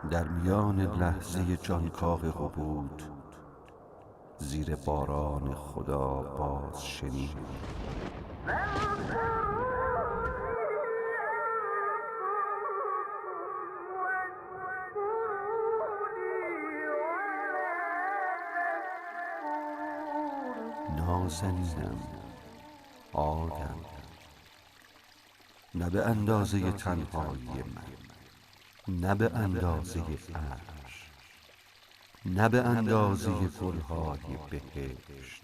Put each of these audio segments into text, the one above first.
در میان لحظه جانکاه قبود، زیر باران خدا باز شنید. نازنینم، آدم، نه به اندازه تنهایی من، نه به اندازه عرش، نه به اندازه گلهای بهشت،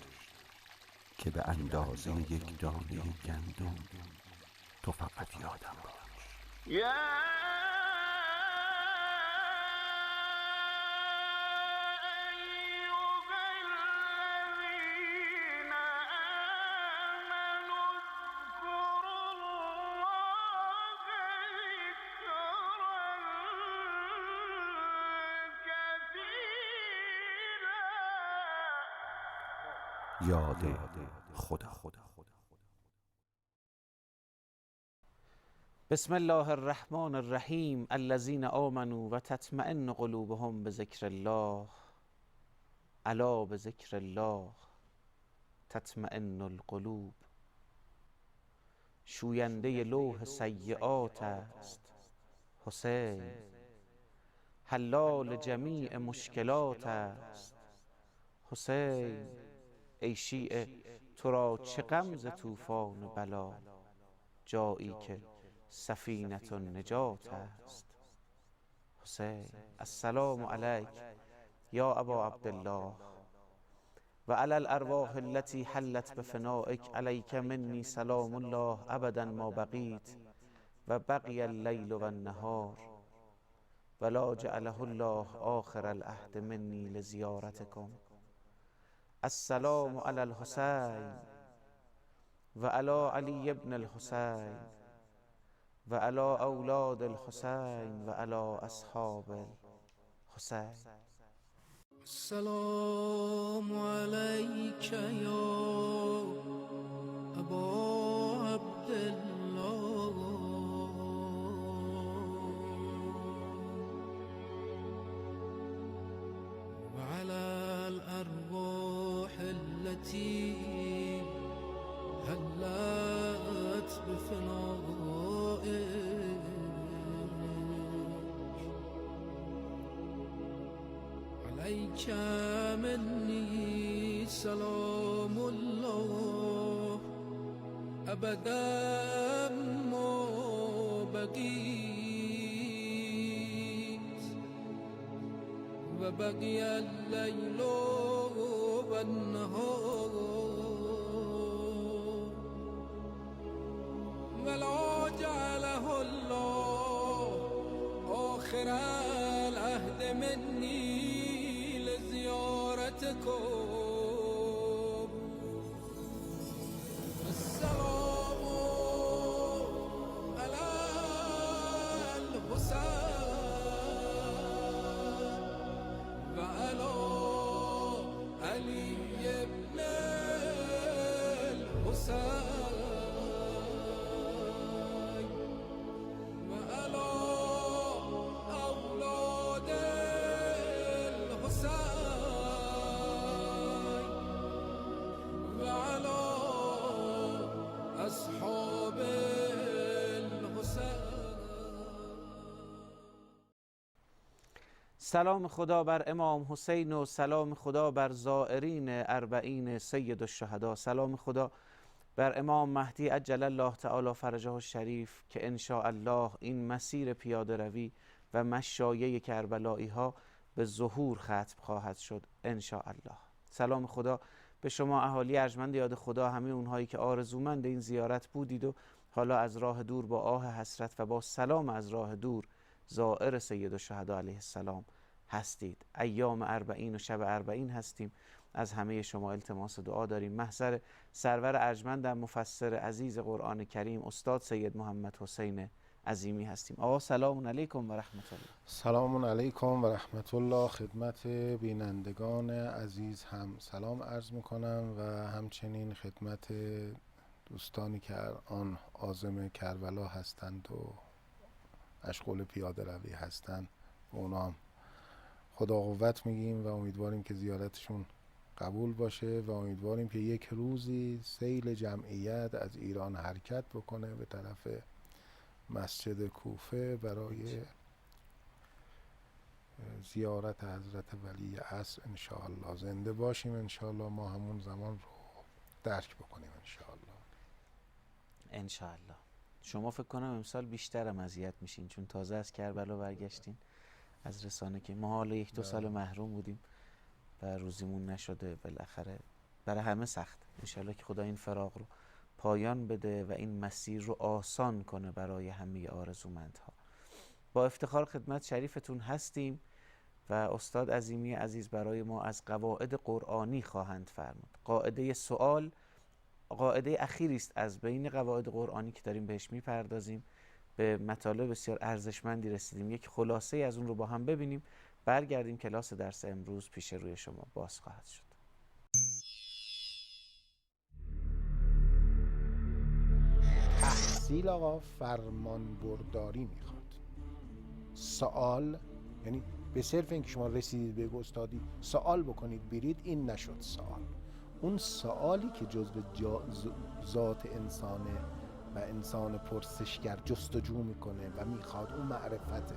که به اندازه یک دانه گندم. تو فقط یادم باش. یاد خدا. بسم الله الرحمن الرحیم. الذین آمنوا و تطمئن قلوبهم بذکر الله، الا بذکر الله تطمئن القلوب. شوینده لوح سیئات است حسین، حلال جمیع مشکلات است حسین. ای شیعه تو را چه غم ز طوفان بلا، جایی که سفینة النجات است حسین. السلام علیک یا ابا عبدالله و علی الارواح التي حلت بفنائک، علیک منی سلام الله ابدا ما بقیت و بقی اللیل و النهار ولا جعله الله آخر العهد منی لزیارتکم. السلام علی الحسین و علی علی ابن الحسین و علی اولاد الحسین و علی اصحاب الحسین. السلام علیک یا ابا عبدالله و علی الارواح التي حلت بفنائک، علیک منی سلام الله ابدا ما بقیت و بقی اللیل و النهار ولا جعله الله آخر العهد منی لزیارتکم. السلام علی الحسین و علی علی ابن الحسین و علی اولاد الحسین و علی اصحاب الحسین. سلام خدا بر امام حسین و سلام خدا بر زائرین اربعین سید الشهدا. سلام خدا بر امام مهدی عجل الله تعالی فرجه الشریف که ان شاء الله این مسیر پیاده روی و مشایه کربلایی ها به ظهور ختم خواهد شد ان شاء الله. سلام خدا به شما اهالی ارجمند یاد خدا، همه اونهایی که آرزومند این زیارت بودید و حالا از راه دور با آه حسرت و با سلام از راه دور زائر سید الشهدا علیه السلام هستید. ایام اربعین و شب اربعین هستیم. از همه شما التماس دعا داریم. محضر سرور ارجمندم مفسر عزیز قرآن کریم استاد سید محمد حسین عظیمی هستیم. آقا سلام علیکم و رحمت الله. سلام علیکم و رحمت الله. خدمت بینندگان عزیز هم سلام عرض میکنم و همچنین خدمت دوستانی که آن عازم کربلا هستند و مشغول پیاده روی هستند اونا هم خدا قوت میگیم و امیدواریم که زیارتشون قبول باشه و امیدواریم که یک روزی سیل جمعیت از ایران حرکت بکنه به طرف مسجد کوفه برای زیارت حضرت ولی عصر. انشاءالله زنده باشیم، انشاءالله ما همون زمان رو درک بکنیم انشاءالله. انشاءالله. شما فکر کنم امسال بیشتر اذیت میشین چون تازه از کربلا برگشتین از رسانه، که ما حالا 1-2 سال محروم بودیم و روزیمون نشده، بالاخره برای همه سخت. انشاءالله که خدا این فراق رو پایان بده و این مسیر رو آسان کنه برای همه آرزومندها. با افتخار خدمت شریفتون هستیم و استاد عظیمی عزیز برای ما از قواعد قرآنی خواهند فرمود. قاعده سوال قاعده اخیری است از بین قواعد قرآنی که داریم بهش میپردازیم. به مطالب بسیار ارزشمندی رسیدیم. یک خلاصه از اون رو با هم ببینیم، برگردیم کلاس درس امروز پیش روی شما باز خواهد شد. تحصیل آقا فرمان برداری میخواد. سوال یعنی به صرف اینکه شما رسیدید به استادی سوال بکنید برید، این نشد سوال. اون سوالی که جزء ذات انسانه و انسان پرسشگر جستجو میکنه و میخواد، اون معرفته.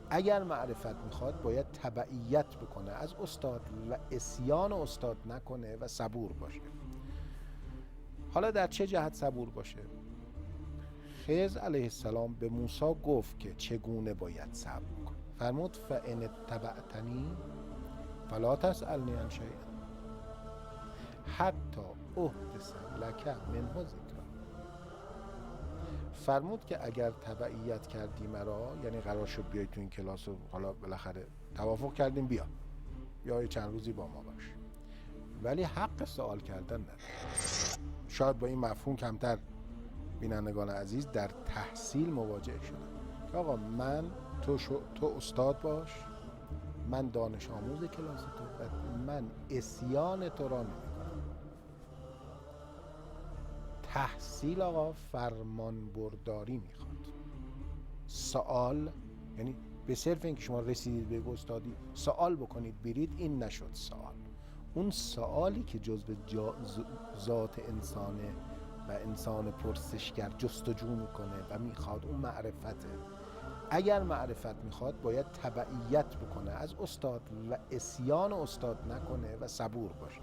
اگر معرفت میخواد باید تبعیت بکنه از استاد و عصیان استاد نکنه و صبور باشه. حالا در چه جهت صبور باشه؟ خضر علیه السلام به موسی گفت که چگونه باید صبر کنه. فرمود فإن اتبعتنی فلا تسألنی عن شیء حتی احدث لک منه ذکرا. فرمود که اگر تبعیت کردی مرا، یعنی قرار شد بیای تو این کلاس و حالا بالاخره توافق کردیم بیا چند روزی با ما باش، ولی حق سوال کردن نداری. شاید با این مفهوم کمتر بینندگان عزیز در تحصیل مواجه شدن. آقا من تو استاد باش، من دانش آموز کلاس تو و من عصیان تو را نمی‌کنم. تحصیل آقا فرمان برداری میخواد. سوال یعنی به صرف اینکه شما رسیدید به استادی سوال بکنید برید، این نشد سوال. اون سوالی که جزء ذات انسانه و انسان پرسشگر جستجو میکنه و میخواد، اون معرفته. اگر معرفت میخواد باید تبعیت بکنه از استاد و عصیان استاد نکنه و صبور باشه.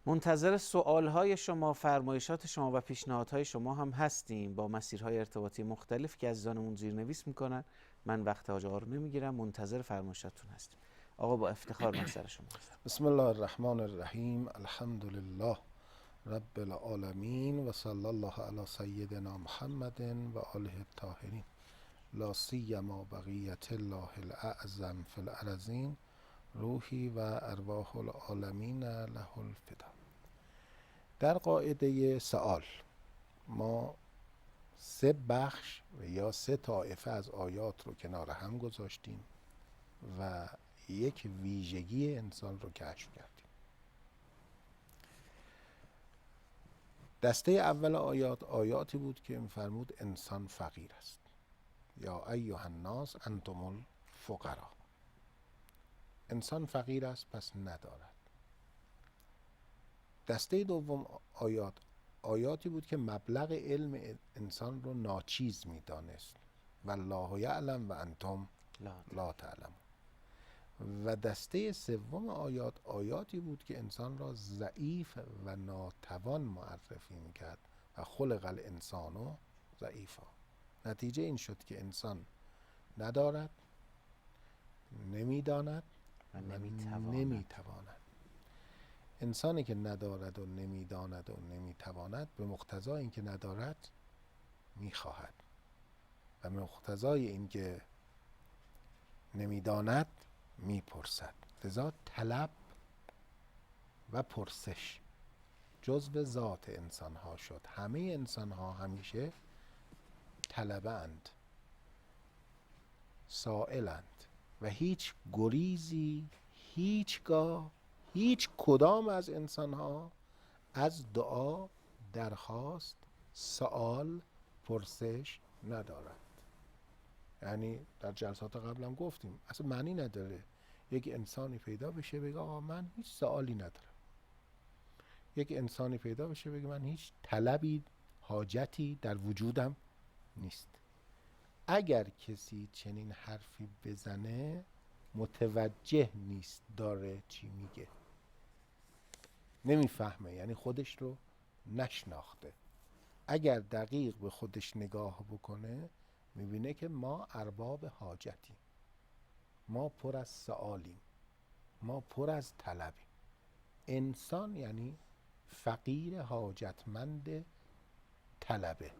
منتظر سوالهای شما، فرمایشات شما و پیشنهادهای شما هم هستیم با مسیرهای ارتباطی مختلف که عزیزانمون زیرنویس میکنن. من وقت حاج آقا رو نمیگیرم، منتظر فرمایشاتتون هستیم. آقا با افتخار محضر شما هستم. بسم الله الرحمن الرحیم. الحمد لله رب العالمین و صلی الله علی سیدنا محمد و آله الطاهرین، لا سیما بقیت الله الاعظم فی الارضین، روحی و ارواح العالمین له الفدا. در قاعده سوال ما 3 بخش و یا 3 طایفه از آیات رو کنار هم گذاشتیم و یک ویژگی انسان رو کشف کردیم. دسته اول آیاتی بود که فرمود انسان فقیر است. یا ایها الناس انتم الفقراء. انسان فقیر است پس ندارد. دسته دوم آیاتی بود که مبلغ علم انسان رو ناچیز می‌دانست. والله یعلم و انتم لا تعلمون. و دسته سوم آیاتی بود که انسان را ضعیف و ناتوان معرفی می‌کرد و خلق الانسان ضعیفا. نتیجه این شد که انسان ندارد، نمی‌داند و نمی‌تواند. انسانی که ندارد و نمی‌داند و نمی‌تواند به مقتضای اینکه ندارد می‌خواهد و به مقتضای اینکه نمی‌داند می‌پرسد. لذا طلب و پرسش جزو ذات انسان‌ها شد. همه انسان‌ها همیشه طلبند، سائلند و هیچ گریزی هیچگاه هیچ کدام از انسان‌ها از دعا، درخواست، سوال پرسش ندارد. یعنی در جلسات قبلم گفتیم اصلا معنی نداره یک انسانی پیدا بشه بگه آقا من هیچ سوالی ندارم، یک انسانی پیدا بشه بگه من هیچ طلبی حاجتی در وجودم نیست. اگر کسی چنین حرفی بزنه متوجه نیست داره چی میگه، نمیفهمه، یعنی خودش رو نشناخته. اگر دقیق به خودش نگاه بکنه میبینه که ما ارباب حاجتیم، ما پر از سؤالیم، ما پر از طلبیم. انسان یعنی فقیر حاجتمند طلبه.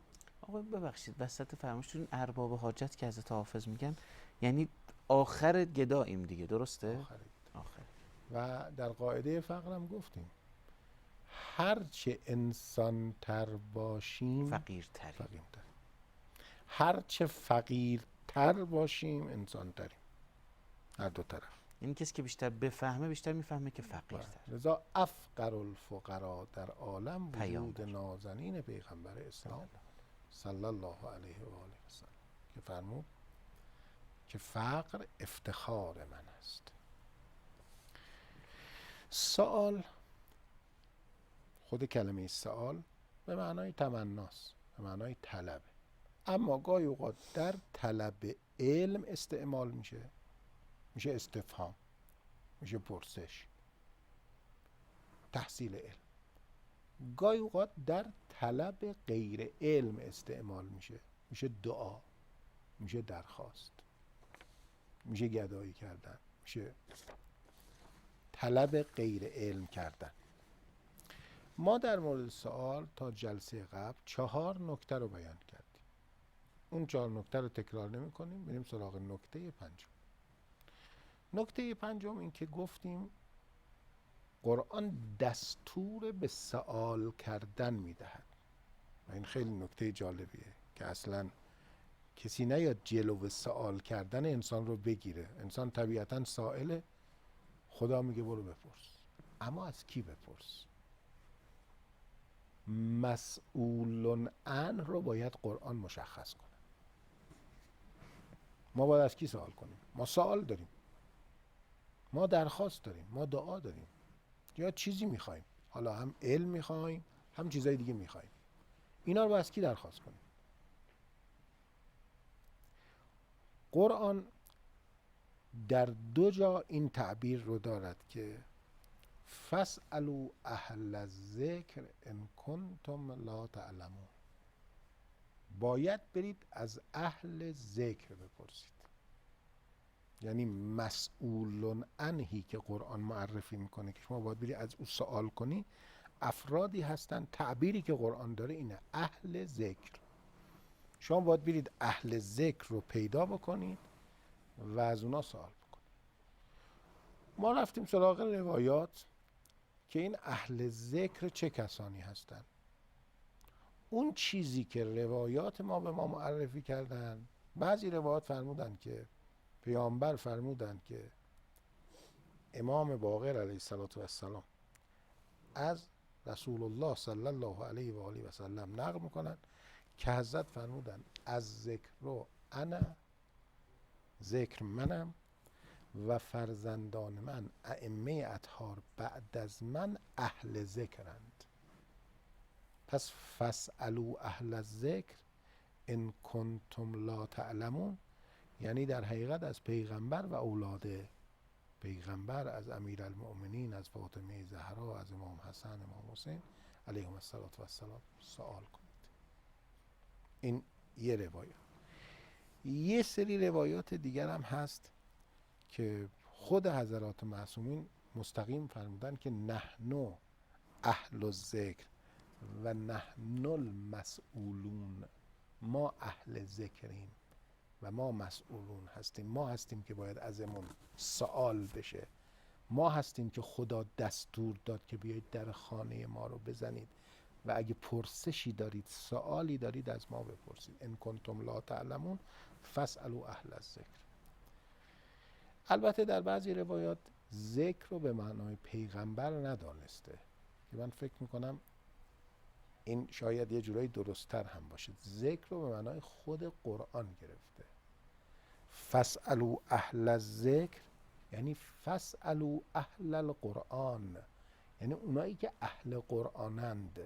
آقا ببخشید وسط فرمایشتون ارباب حاجت که حضرت حافظ میگن یعنی آخر گداییم دیگه، درسته؟ آخر. و در قاعده فقرم گفتیم هرچه انسان تر باشیم فقیرتری، هرچه فقیرتر باشیم انسان تریم، هر دو طرف. یعنی کسی که بیشتر بفهمه بیشتر میفهمه که فقیرتر. لذا افقر الفقراء در عالم وجود پیامبر. نازنین پیغمبر اسلام صلی الله علیه و آله و سلم که فرمود که فقر افتخار من است. سوال، خود کلمه سوال به معنای تمناست، به معنای طلبه، اما گاهی اوقات در طلب علم استعمال میشه، میشه استفهام، میشه پرسش، تحصیل علم. گاهی اوقات در طلب غیر علم استعمال میشه، میشه دعا، میشه درخواست، میشه گدایی کردن، میشه طلب غیر علم کردن. ما در مورد سوال تا جلسه قبل 4 نکته رو بیان کردیم. اون 4 نکته رو تکرار نمی کنیم، بریم سراغ نکته 5. نکته 5 این که گفتیم قرآن دستور به سوال کردن میدهد و این خیلی نکته جالبیه که اصلا کسی نیاد جلو سوال کردن انسان رو بگیره. انسان طبیعتا سائله، خدا میگه برو بپرس، اما از کی بپرس؟ مسئول عنه رو باید قرآن مشخص کنه. ما باید از کی سوال کنیم؟ ما سوال داریم، ما درخواست داریم، ما دعا داریم، یا چیزی میخوایم، حالا هم علم میخوایم هم چیزای دیگه میخوایم. اینا رو باید از کی درخواست کنیم؟ قرآن در 2 جا این تعبیر رو دارد که فاسألوا اهل الذکر ان کنتم لا تعلمون. باید برید از اهل ذکر بپرسید. یعنی مسئول عنهی که قرآن معرفی میکنه که شما باید برید از او سوال کنی، افرادی هستن، تعبیری که قرآن داره اینه، اهل ذکر. شما باید برید اهل ذکر رو پیدا بکنید و از اونا سوال بکنید. ما رفتیم سراغ روایات که این اهل ذکر چه کسانی هستند. اون چیزی که روایات ما به ما معرفی کردن، بعضی روایات فرمودن که پیامبر فرمودن که امام باقر علیه السلام از رسول الله صلی الله علیه و آله و سلم نقل میکنن که حضرت فرمودن از ذکر رو انا، ذکر منم و فرزندان من ائمه اطهار بعد از من اهل ذکرند. پس فاسألوا اهل الذکر ان کنتم لا تعلمون، یعنی در حقیقت از پیغمبر و اولاد پیغمبر، از امیرالمؤمنین، از فاطمه زهرا، از امام حسن، امام حسین علیهم السلام سوال کنید. این یه روایت. یه سری روایات دیگر هم هست که خود حضرات معصومین مستقیم فرمودن که نحن اهل الذکر و نحن المسئولون، ما اهل ذکریم و ما مسئولون هستیم. ما هستیم که باید ازمون سوال بشه، ما هستیم که خدا دستور داد که بیایید در خانه ما رو بزنید و اگه پرسشی دارید، سوالی دارید، از ما بپرسید. ان کنتم لا تعلمون فاسألوا اهل الذکر. البته در بعضی روایات ذکر رو به معنای پیغمبر ندانسته که من فکر میکنم این شاید یه جورایی درست‌تر هم باشه. ذکر رو به معنای خود قرآن گرفته. فاسألوا اهل الذکر یعنی فاسألوا اهل القرآن، یعنی اونایی که اهل قرآنند،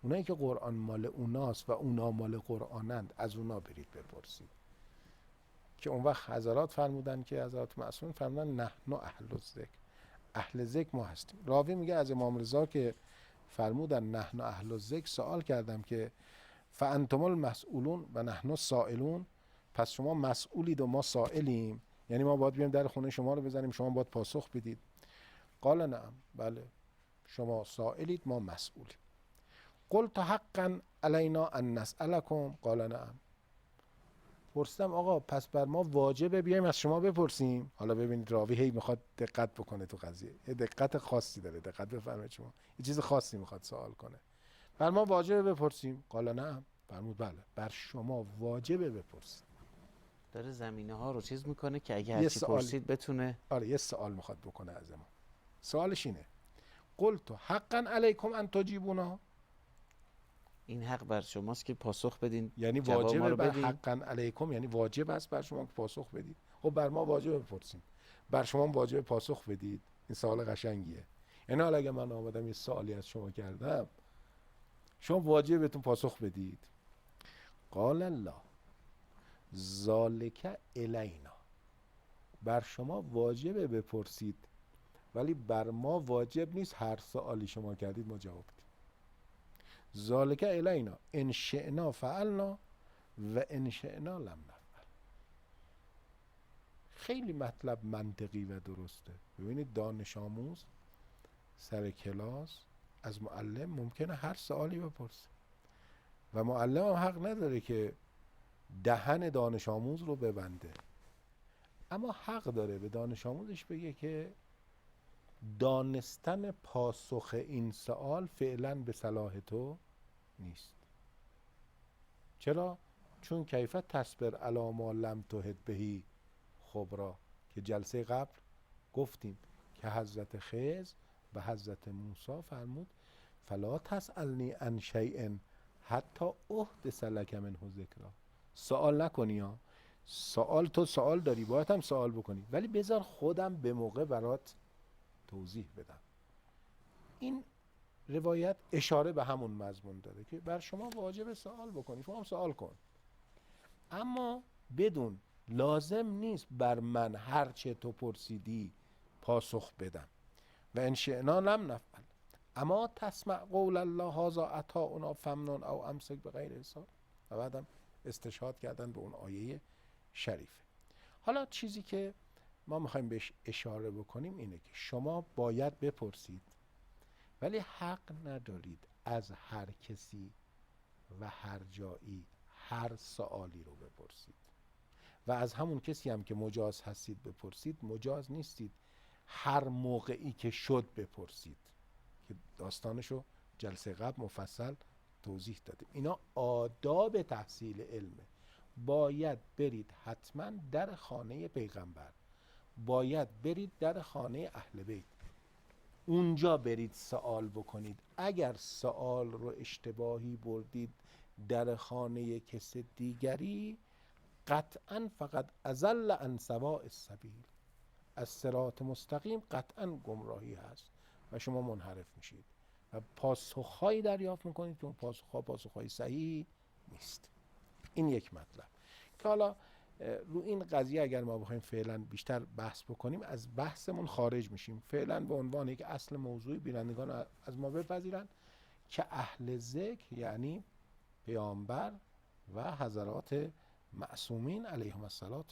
اونایی که قرآن مال اوناست و اونا مال قرآنند، از اونا برید بپرسید. که اون وقت حضرات فرمودن که حضرات معصوم فرمودن نحن اهل الذکر، اهل ذکر ما هستیم. راوی میگه از امام رضا که فرمودن نحن اهل الذکر سوال کردم که فانتم المسئولون و نحن السائلون، پس شما مسئولید و ما سائلیم، یعنی ما باید بیایم در خونه شما رو بزنیم شما باید پاسخ بدید؟ قال نعم، بله، شما سائلید ما مسئولیم. قلت حقا علینا ان نسألکم قال نعم. پرسیدم آقا پس بر ما واجبه بیایم از شما بپرسیم؟ حالا ببینید راوی هی میخواد دقت بکنه تو قضیه، یه دقت خاصی داره، دقت بفرمایید شما، یه چیز خاصی میخواد سوال کنه. بر ما واجبه بپرسیم؟ قال نعم، فرمود بله بر شما واجبه بپرسید. داره زمینه ها رو چیز میکنه که اگه یه هرچی سوال- پرسید بتونه. آره یه سوال میخواد بکنه از ما. سوالش اینه قلت حقا علیکم ان تجیبونا، این حق بر شماست که پاسخ بدین، یعنی جواب ما واجبه رو بر بدین. حقا علیکم یعنی واجب است بر شما که پاسخ بدید. خب بر ما واجبه بپرسیم، بر شما واجبه پاسخ بدید. این سوال قشنگیه. یعنی حالا اگه من آمدم یه سوالی از شما کردم شما واجبه بهتون پاسخ بدید. قال الله ذالک الینا، بر شما واجبه بپرسید ولی بر ما واجب نیست هر سوالی شما کردید ما جواب بدیم. ذالک الینا ان شئنا فعلنا و ان شئنا لم نفعل. خیلی مطلب منطقی و درسته. ببینید دانش آموز سر کلاس از معلم ممکنه هر سوالی بپرسه و معلم هم حق نداره که دهن دانش آموز رو ببنده، اما حق داره به دانش آموزش بگه که دانستن پاسخ این سوال فعلا به صلاح تو نیست. چرا؟ چون کیف تصبر علی ما لم تحط بهی خبرا، که جلسه قبل گفتیم که حضرت خضر و حضرت موسی فرمود فلا تسألنی عن شیء حتی احدث لک منه ذکرا. سوال نکنی ها، سوال تو سوال داری باید هم سوال بکنی ولی بذار خودم به موقع برات توضیح بدم. این روایت اشاره به همون مضمون داره که بر شما واجب سوال بکنی، شما هم سوال کن، اما بدون لازم نیست بر من هرچه تو پرسیدی پاسخ بدم. و ان شئنا لم نفعل اما تسمع قول الله هذا عطاؤنا فمنن او امسک بغیر حساب. و بعدم استشهاد کردن به اون آیه شریفه. حالا چیزی که ما میخوایم بهش اشاره بکنیم اینه که شما باید بپرسید ولی حق ندارید از هر کسی و هر جایی هر سوالی رو بپرسید و از همون کسی هم که مجاز هستید بپرسید. مجاز نیستید هر موقعی که شد بپرسید که داستانشو جلسه قبل مفصل توضیح دادیم. اینا آداب تحصیل علمه. باید برید حتما در خانه پیغمبر، باید برید در خانه اهل بیت، اونجا برید سوال بکنید. اگر سوال رو اشتباهی بردید در خانه کس دیگری قطعا فقط اضل عن سواء السبیل، از صراط مستقیم قطعا گمراهی هست و شما منحرف میشید و پاسخهایی دریافت میکنید که اون پاسخهای صحیحی نیست. این یک مطلب که حالا رو این قضیه اگر ما بخوایم فعلا بیشتر بحث بکنیم از بحثمون خارج میشیم. فعلا به عنوان یک اصل موضوعی بینندگان از ما بپذیرن که اهل ذکر یعنی پیامبر و حضرات معصومین علیهم السلام.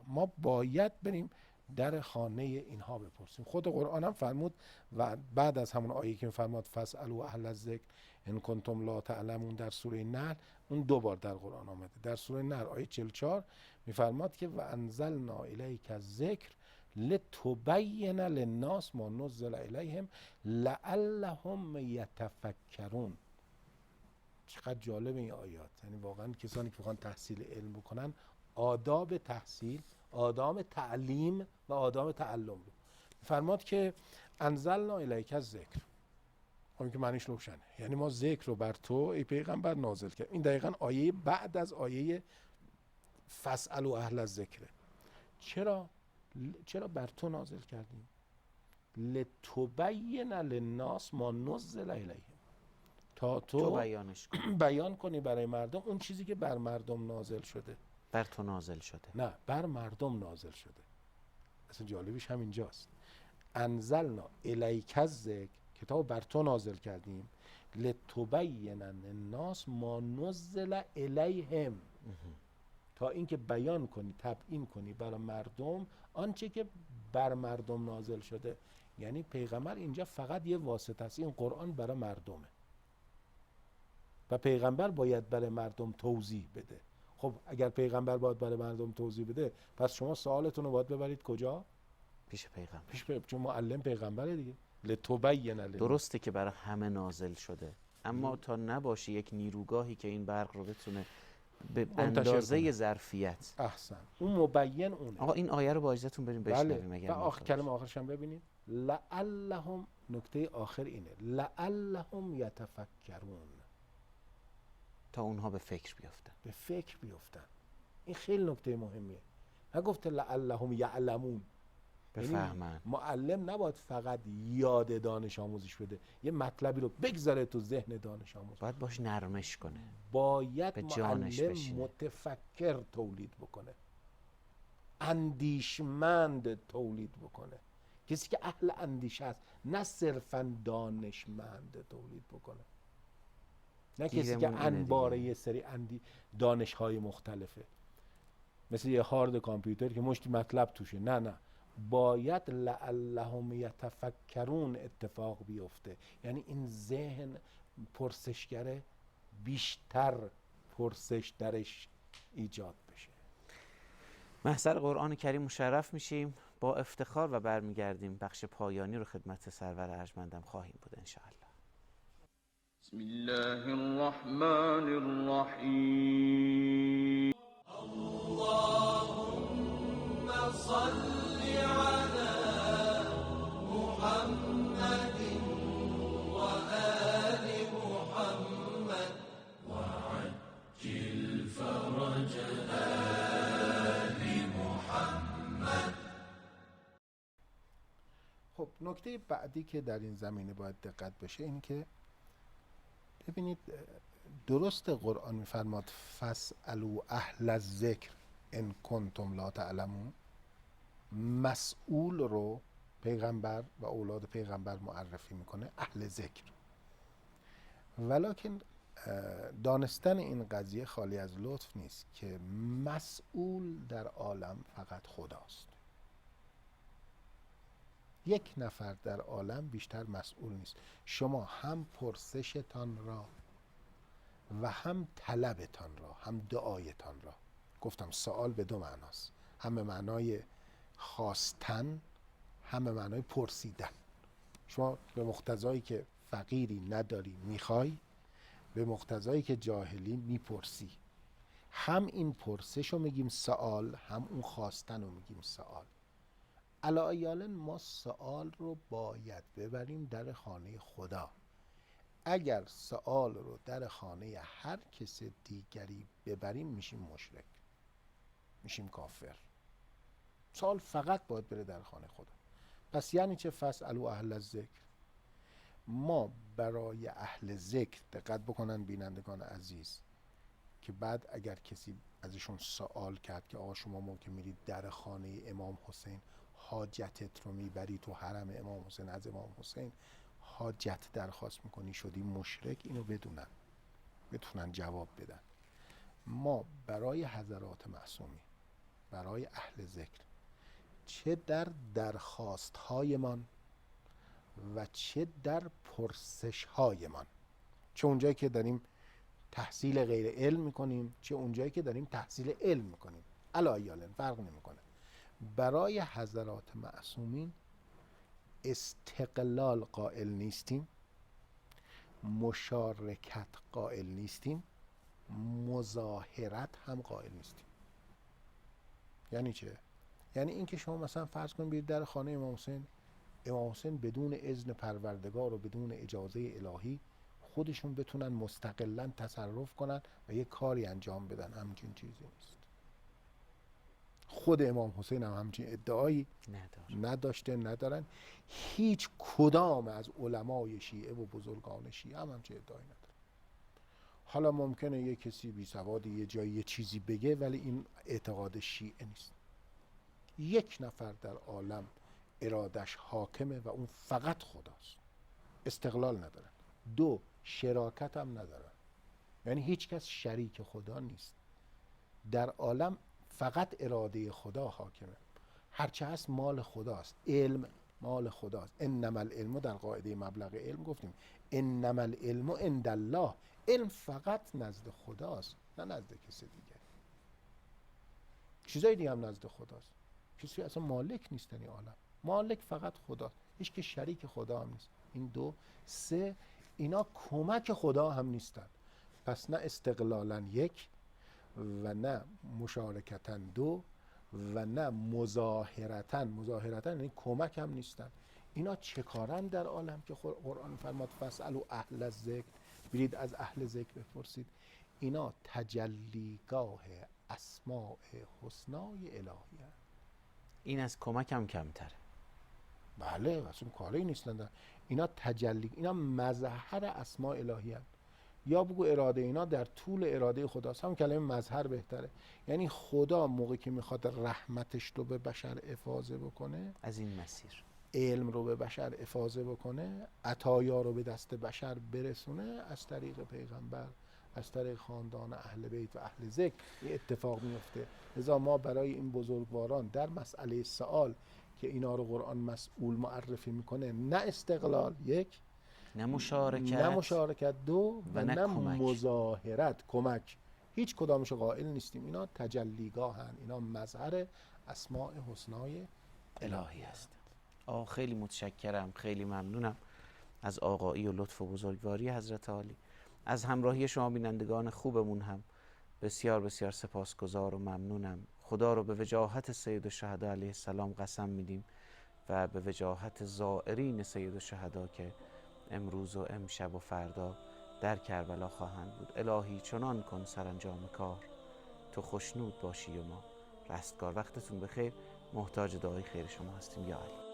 ما باید بریم در خانه اینها بپرسیم. خود قرآن هم فرمود و بعد از همون آیه که فرمود فاسألوا اهل الذکر ان کنتم لا تعلمون در سوره نحل، اون دو بار در قرآن آمده. در سوره نحل آیه 44 میفرماد که و انزلنا الیک الذکر لتبین للناس ما نزل الیهم لعلهم یتفکرون. چقدر جالب این آیات. یعنی واقعا کسانی که بخوان تحصیل علم بکنن آداب تحصیل، آداب تعلیم و آداب تعلم رو فرماد که انزلنا الیک الذکر، اون که معنیش روشنه. یعنی ما ذکر رو بر تو ای پیغمبر نازل کرد. این دقیقاً آیه بعد از آیه فاسألوا اهل الذکر. چرا بر تو نازل کردیم؟ لتبین للناس ما نزل الیهم، تا تو بیانش کن. بیان کنی برای مردم اون چیزی که بر مردم نازل شده. بر تو نازل شده. نه، بر مردم نازل شده. اصلا جالبیش هم اینجاست. انزلنا الیک الذکر، کتاب بر تو نازل کردیم، لتبین للناس ما نزل الیهم، تا اینکه بیان کنی، تبیین کنی برای مردم آنچه که بر مردم نازل شده. یعنی پیغمبر اینجا فقط یه واسطه است. این قرآن برای مردمه و پیغمبر باید برای مردم توضیح بده. خب اگر پیغمبر باید برای مردم توضیح بده، پس شما سوالتون رو باید ببرید کجا؟ پیش پیغمبر. چون معلم پیغمبره دیگه. لتبین للناس. درسته که برای همه نازل شده، اما تا نباشه یک نیروگاهی که این برق رو بتونه به اندازه ظرفیت. احسن. اون مبین اونه. آقا این آیه رو با اجازهتون بریم بشنویم. بله. و کلمه آخرش هم ببینید. لعلهم، نکته آخر اینه، لعلهم یتفکرون، تا اونها به فکر بیفتن. به فکر بیفتن. این خیلی نکته مهمیه. نگفته لعلهم یعلمون، بفهمن. معلم نباید فقط یاد دانش آموزش بده، یه مطلبی رو بگذاره تو ذهن دانش آموز، باید باش نرمش کنه، باید به جانش معلم بشینه. متفکر تولید بکنه، اندیشمند تولید بکنه، کسی که اهل اندیشه است، نه صرفا دانشمند تولید بکنه، نه کسی که انباره یه سری دانش های مختلفه، مثل یه هارد کامپیوتر که مشتی مطلب توشه. نه، باید لعلهم یتفکرون اتفاق بیفته. یعنی این ذهن پرسشگره بیشتر پرسش درش ایجاد بشه. محضر قرآن کریم مشرف میشیم با افتخار و برمیگردیم بخش پایانی رو خدمت سرور ارجمندم خواهیم بود انشاءالله. بسم الله الرحمن الرحیم. اللهم صل على محمد و آل محمد وعجل فرج آل محمد. خب نکته بعدی که در این زمینه باید دقت بشه این که ببینید، درست قرآن میفرماد فاسألوا اهل الذکر ان کنتم لا تعلمون. مسئول رو پیغمبر و اولاد پیغمبر معرفی میکنه، اهل ذکر. ولکن دانستن این قضیه خالی از لطف نیست که مسئول در عالم فقط خداست. یک نفر در عالم بیشتر مسئول نیست. شما هم پرسشتان را و هم طلبتان را، هم دعایتان را، گفتم سوال به دو معناست، هم به معنای خواستن، هم به معنای پرسیدن. شما به مقتضایی که فقیری نداری میخوای، به مقتضایی که جاهلی میپرسی. هم این پرسش رو میگیم سوال، هم اون خواستن رو میگیم سوال. علی ما سوال رو باید ببریم در خانه خدا. اگر سوال رو در خانه هر کس دیگری ببریم میشیم مشرک، میشیم کافر. سوال فقط باید بره در خانه خدا. پس یعنی چه؟ فاسألوا اهل الذکر. ما برای اهل ذکر، دقت بکنن بینندگان عزیز، که بعد اگر کسی ازشون سوال کرد که آقا شما ممکن میرید در خانه امام حسین حاجتت رو میبری تو حرم امام حسین، از امام حسین حاجت درخواست میکنی، شدی مشرک، اینو بدونن، بتونن جواب بدن. ما برای حضرات معصومی، برای اهل ذکر، چه در درخواست هایمان و چه در پرسش هایمان، چه اونجایی که داریم تحصیل غیر علم میکنیم، چه اونجایی که داریم تحصیل علم میکنیم، علایالن فرق نمیکنه، برای حضرات معصومین استقلال قائل نیستیم، مشارکت قائل نیستیم، مظاهرت هم قائل نیستیم. یعنی چه؟ یعنی اینکه شما مثلا فرض کنید برید در خانه امام حسین امام حسین بدون اذن پروردگار و بدون اجازه الهی خودشون بتونن مستقلاً تصرف کنن و یه کاری انجام بدن، همچین چیزی نیست. خود امام حسین هم همچین ادعایی نداشته، ندارن. هیچ کدام از علمای شیعه و بزرگان شیعه هم همچین ادعایی ندارن. حالا ممکنه یه کسی بی سوادی یه جایی یه چیزی بگه، ولی این اعتقاد شیعه نیست. یک نفر در عالم ارادش حاکمه و اون فقط خداست. استقلال ندارن. دو، شراکت هم ندارن، یعنی هیچ کس شریک خدا نیست. در عالم فقط اراده خدا حاکمه. هرچه هست مال خداست. علم مال خداست. انما العلم، در قاعده مبلغ علم گفتیم انما العلم عند الله. علم فقط نزد خداست، نه نزد کسی دیگه. چیزای دیگه هم نزد خداست. کسی اصلا مالک نیست این عالم. مالک فقط خداست. هیچ که شریک خدا هم نیست. این دو. سه، اینا کمک خدا هم نیستن. پس نه استقلالا یک و نه مشارکتا دو و نه مظاهرتا یعنی کمک هم نیستن. اینا چه کارن در عالم که قرآن فرماد فاسألوا اهل الذکر، برید از اهل ذکر بپرسید. اینا تجلیگاه اسماء حسنای الهی هست. این از کمک هم کمتره. بله، اصلا کاری نیستن. اینا تجلی، اینا مظهر اسماء الهی هست. یا بگو اراده اینا در طول اراده خداست. هم کلمه مظهر بهتره. یعنی خدا موقعی که میخواد رحمتش رو به بشر افاضه بکنه، از این مسیر علم رو به بشر افاضه بکنه، عطایا رو به دست بشر برسونه، از طریق پیغمبر، از طریق خاندان اهل بیت و اهل ذکر این اتفاق میفته. لذا ما برای این بزرگواران در مسئله سؤال که اینا رو قرآن مسئول معرفی میکنه، نه استقلال یک، نه مشارکت دو و نه کمک. مظاهرت کمک، هیچ کدامش قائل نیستیم. اینا تجلیگاهن، اینا مظهر اسماء حسنای الهی هستند. خیلی متشکرم، خیلی ممنونم از آقایی و لطف و بزرگواری حضرت عالی. از همراهی شما بینندگان خوبمون هم بسیار بسیار سپاسگزار و ممنونم. خدا رو به وجاهت سید الشهدا علیه السلام قسم میدیم و به وجاهت زائرین سید الشهدا که امروز و امشب و فردا در کربلا خواهند بود. الهی چنان کن سرانجام کار، تو خوشنود باشی و ما رستگار. وقتتون بخیر. محتاج دعای خیر شما هستیم یا علی.